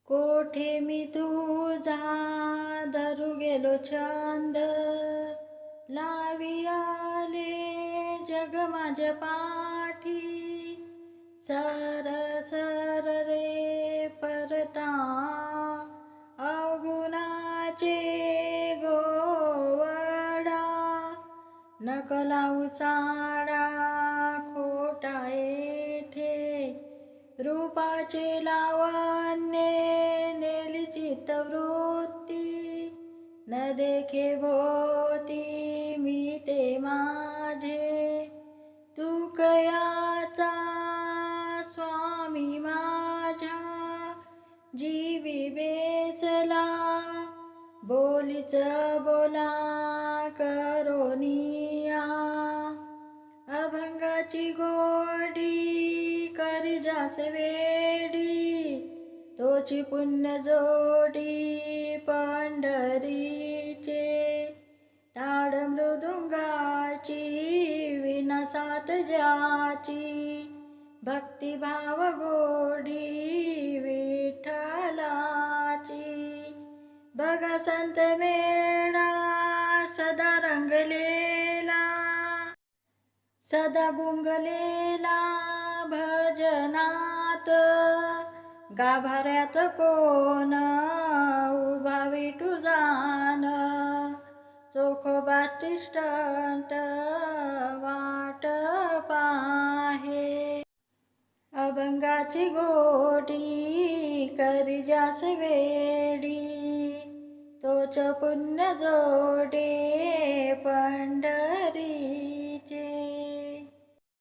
कोठे मी तुझा धरू गेलो छंद, लावी आले जग माझ्या पाठी. सर सर रे परता अवगुणाचे गोवडा, नक लावू चाडा खोटा येथे. रूपाचे लावण्य नेली चित्तवृत्ती, न देखे भोवती मी ते माझे. तू कयाचा स्वामी माझ्या जीवी बेसला, बोलीच बोला करोनिया. अभंगाची गोडी करी जास वेडी, तोची पुण्य जोडी पंढरीचे. टाळ मृदुंगाची विना साथ ज्याची, भक्तिभाव गोडी विठ्ठलाची. बघा संत मेळा सदा रंगलेला, सदा गुंगलेला भजनात. गाभाऱ्यात कोण उभा विठू जाण, चोखोबा स्टिस्टंट वाट पाहे. अभंगाची गोडी करी जास वेडी, तोच पुण्य जोडे पंढरी.